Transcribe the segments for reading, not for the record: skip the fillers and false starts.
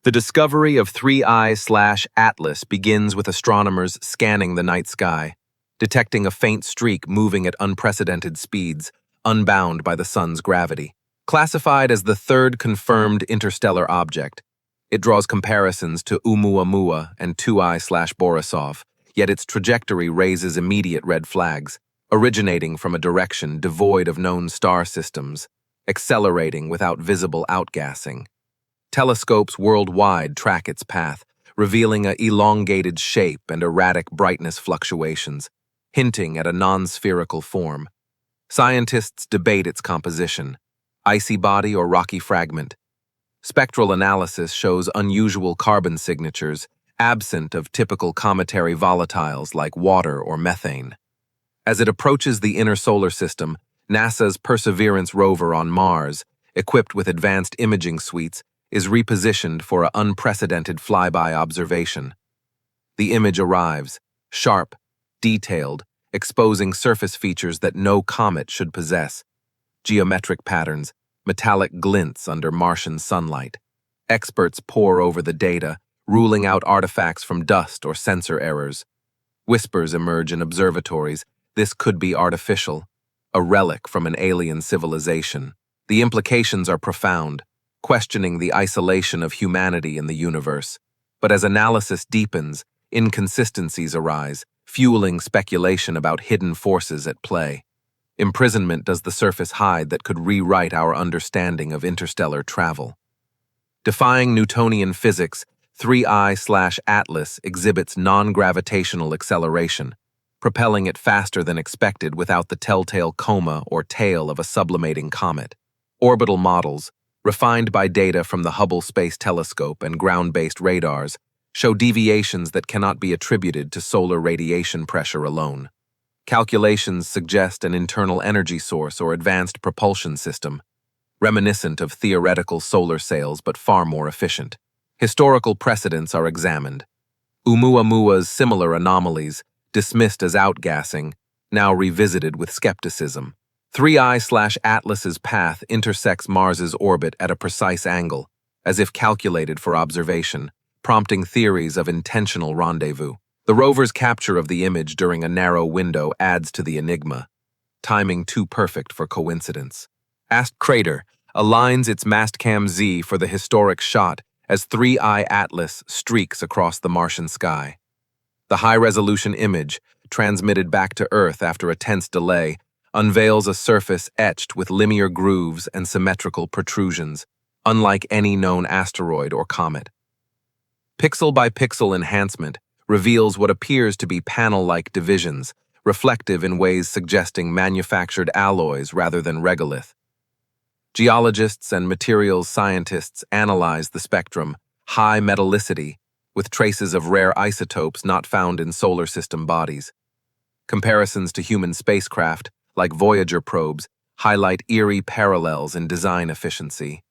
The discovery of 3I/Atlas begins with astronomers scanning the night sky, detecting a faint streak moving at unprecedented speeds, unbound by the sun's gravity. Classified as the third confirmed interstellar object, it draws comparisons to Oumuamua and 2I/Borisov, yet its trajectory raises immediate red flags, originating from a direction devoid of known star systems, accelerating without visible outgassing. Telescopes worldwide track its path, revealing an elongated shape and erratic brightness fluctuations, hinting at a non-spherical form. Scientists debate its composition: icy body or rocky fragment. Spectral analysis shows unusual carbon signatures, absent of typical cometary volatiles like water or methane. As it approaches the inner solar system, NASA's Perseverance rover on Mars, equipped with advanced imaging suites, is repositioned for an unprecedented flyby observation. The image arrives, sharp, detailed, exposing surface features that no comet should possess: geometric patterns, metallic glints under Martian sunlight. Experts pore over the data, ruling out artifacts from dust or sensor errors. Whispers emerge in observatories: this could be artificial, a relic from an alien civilization. The implications are profound, questioning the isolation of humanity in the universe. But as analysis deepens, inconsistencies arise, fueling speculation about hidden forces at play. Imprisonment does the surface hide that could rewrite our understanding of interstellar travel. Defying Newtonian physics, 3I/Atlas exhibits non-gravitational acceleration, propelling it faster than expected without the telltale coma or tail of a sublimating comet. Orbital models, refined by data from the Hubble Space Telescope and ground-based radars, show deviations that cannot be attributed to solar radiation pressure alone. Calculations suggest an internal energy source or advanced propulsion system, reminiscent of theoretical solar sails but far more efficient. Historical precedents are examined. Oumuamua's similar anomalies, dismissed as outgassing, now revisited with skepticism. 3I/Atlas's path intersects Mars's orbit at a precise angle, as if calculated for observation, prompting theories of intentional rendezvous. The rover's capture of the image during a narrow window adds to the enigma, timing too perfect for coincidence. AstroChronicle aligns its Mastcam Z for the historic shot as 3I/Atlas streaks across the Martian sky. The high-resolution image, transmitted back to Earth after a tense delay, unveils a surface etched with linear grooves and symmetrical protrusions, unlike any known asteroid or comet. Pixel-by-pixel enhancement reveals what appears to be panel-like divisions, reflective in ways suggesting manufactured alloys rather than regolith. Geologists and materials scientists analyze the spectrum, high metallicity, with traces of rare isotopes not found in solar system bodies. Comparisons to human spacecraft, like Voyager probes, highlight eerie parallels in design efficiency.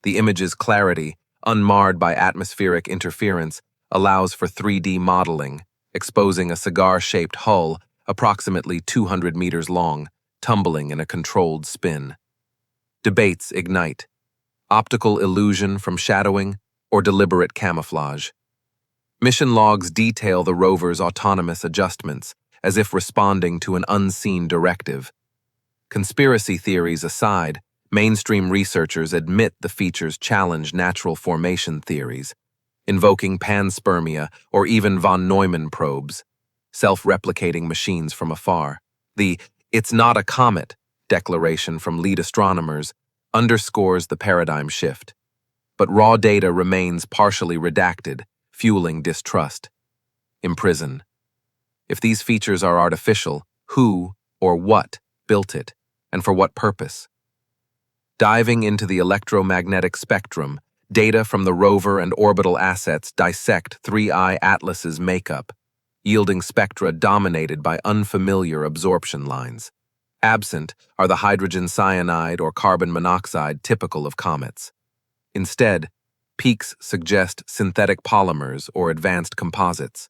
The image's clarity, unmarred by atmospheric interference, allows for 3D modeling, exposing a cigar-shaped hull approximately 200 meters long, tumbling in a controlled spin. Debates ignite: optical illusion from shadowing or deliberate camouflage. Mission logs detail the rover's autonomous adjustments, as if responding to an unseen directive. Conspiracy theories aside, mainstream researchers admit the features challenge natural formation theories, invoking panspermia or even von Neumann probes, self-replicating machines from afar. The "it's not a comet" declaration from lead astronomers underscores the paradigm shift. But raw data remains partially redacted, fueling distrust. Imprison. If these features are artificial, who or what built it, and for what purpose? Diving into the electromagnetic spectrum, data from the rover and orbital assets dissect 3I/Atlas's makeup, yielding spectra dominated by unfamiliar absorption lines. Absent are the hydrogen cyanide or carbon monoxide typical of comets. Instead, peaks suggest synthetic polymers or advanced composites.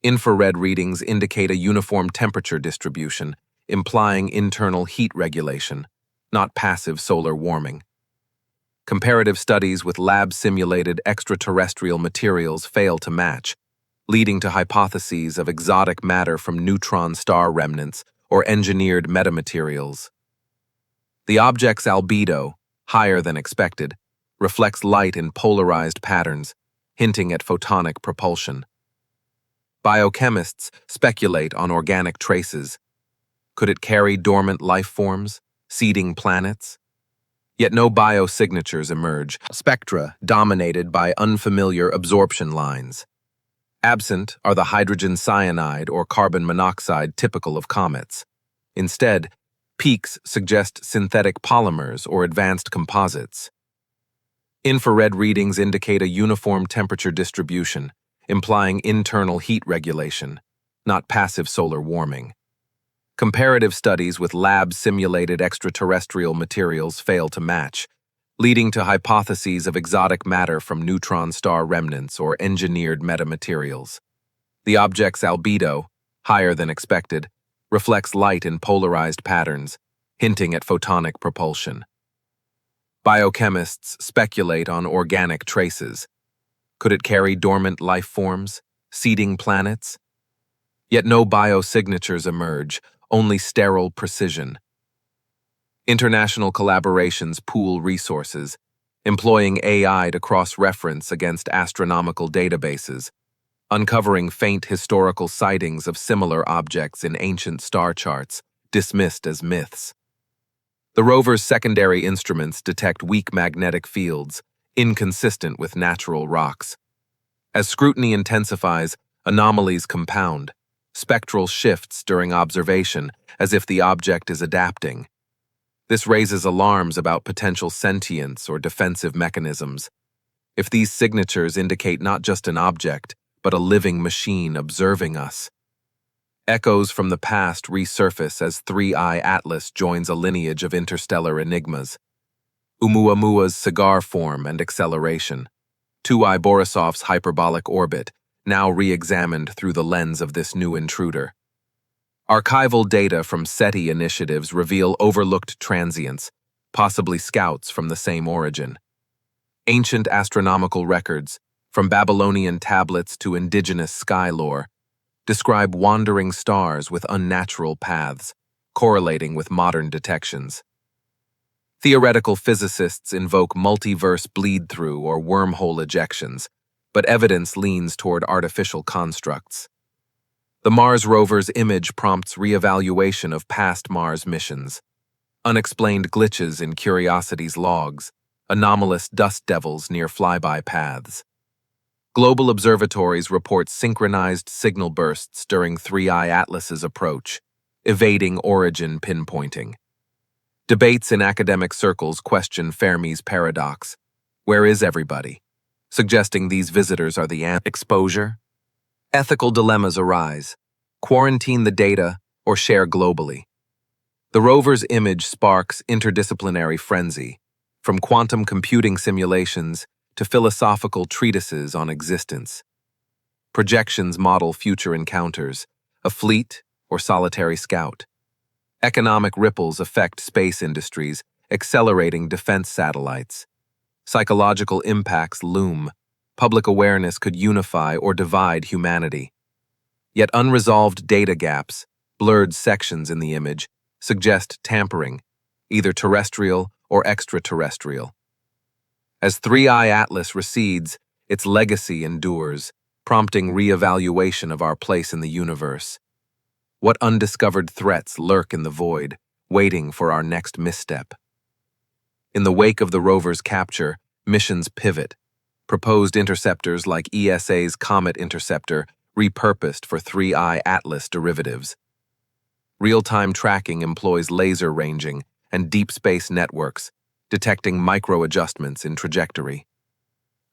Infrared readings indicate a uniform temperature distribution, implying internal heat regulation, not passive solar warming. Comparative studies with lab-simulated extraterrestrial materials fail to match, leading to hypotheses of exotic matter from neutron star remnants or engineered metamaterials. The object's albedo, higher than expected, reflects light in polarized patterns, hinting at photonic propulsion. Biochemists speculate on organic traces. Could it carry dormant life forms, seeding planets? Yet no biosignatures emerge, spectra dominated by unfamiliar absorption lines. Absent are the hydrogen cyanide or carbon monoxide typical of comets. Instead, peaks suggest synthetic polymers or advanced composites. Infrared readings indicate a uniform temperature distribution, implying internal heat regulation, not passive solar warming. Comparative studies with lab-simulated extraterrestrial materials fail to match, leading to hypotheses of exotic matter from neutron star remnants or engineered metamaterials. The object's albedo, higher than expected, reflects light in polarized patterns, hinting at photonic propulsion. Biochemists speculate on organic traces. Could it carry dormant life forms, seeding planets? Yet no biosignatures emerge, only sterile precision. International collaborations pool resources, employing AI to cross-reference against astronomical databases, uncovering faint historical sightings of similar objects in ancient star charts, dismissed as myths. The rover's secondary instruments detect weak magnetic fields, inconsistent with natural rocks. As scrutiny intensifies, anomalies compound, spectral shifts during observation, as if the object is adapting. This raises alarms about potential sentience or defensive mechanisms. If these signatures indicate not just an object, but a living machine observing us. Echoes from the past resurface as 3I Atlas joins a lineage of interstellar enigmas. Oumuamua's cigar form and acceleration. 2I Borisov's hyperbolic orbit, now re-examined through the lens of this new intruder. Archival data from SETI initiatives reveal overlooked transients, possibly scouts from the same origin. Ancient astronomical records, from Babylonian tablets to indigenous sky lore, describe wandering stars with unnatural paths, correlating with modern detections. Theoretical physicists invoke multiverse bleed-through or wormhole ejections, but evidence leans toward artificial constructs. The Mars rover's image prompts re-evaluation of past Mars missions. Unexplained glitches in Curiosity's logs, anomalous dust devils near flyby paths. Global observatories report synchronized signal bursts during 3I Atlas's approach, evading origin pinpointing. Debates in academic circles question Fermi's paradox. Where is everybody? Suggesting these visitors are the exposure. Ethical dilemmas arise. Quarantine the data or share globally. The rover's image sparks interdisciplinary frenzy, from quantum computing simulations to philosophical treatises on existence. Projections model future encounters, a fleet or solitary scout. Economic ripples affect space industries, accelerating defense satellites. Psychological impacts loom. Public awareness could unify or divide humanity. Yet unresolved data gaps, blurred sections in the image, suggest tampering, either terrestrial or extraterrestrial. As 3I Atlas recedes, its legacy endures, prompting re-evaluation of our place in the universe. What undiscovered threats lurk in the void, waiting for our next misstep? In the wake of the rover's capture, missions pivot. Proposed interceptors like ESA's Comet interceptor repurposed for 3I Atlas derivatives. Real-time tracking employs laser ranging and deep space networks, detecting micro-adjustments in trajectory.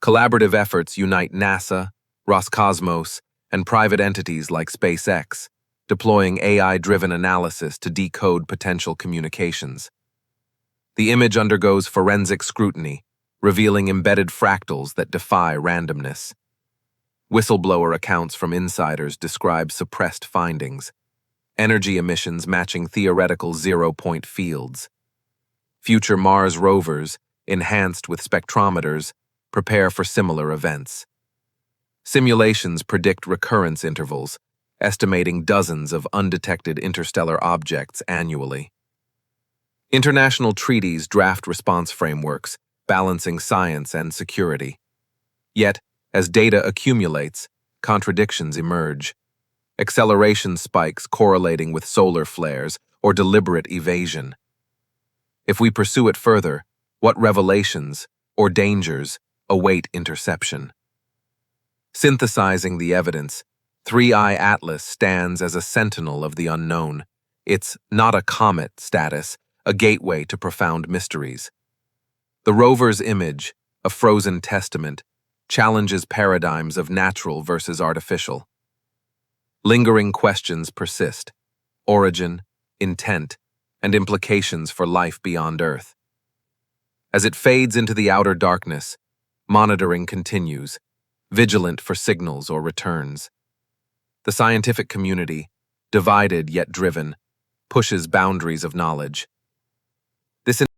Collaborative efforts unite NASA, Roscosmos, and private entities like SpaceX, deploying AI-driven analysis to decode potential communications. The image undergoes forensic scrutiny, revealing embedded fractals that defy randomness. Whistleblower accounts from insiders describe suppressed findings, energy emissions matching theoretical zero-point fields. Future Mars rovers, enhanced with spectrometers, prepare for similar events. Simulations predict recurrence intervals, estimating dozens of undetected interstellar objects annually. International treaties draft response frameworks, balancing science and security. Yet, as data accumulates, contradictions emerge. Acceleration spikes correlating with solar flares or deliberate evasion. If we pursue it further, what revelations or dangers await interception? Synthesizing the evidence, 3i Atlas stands as a sentinel of the unknown. It's not a comet status, a gateway to profound mysteries. The rover's image, a frozen testament, challenges paradigms of natural versus artificial. Lingering questions persist: origin, intent, and implications for life beyond Earth. As it fades into the outer darkness, monitoring continues, vigilant for signals or returns. The scientific community, divided yet driven, pushes boundaries of knowledge. This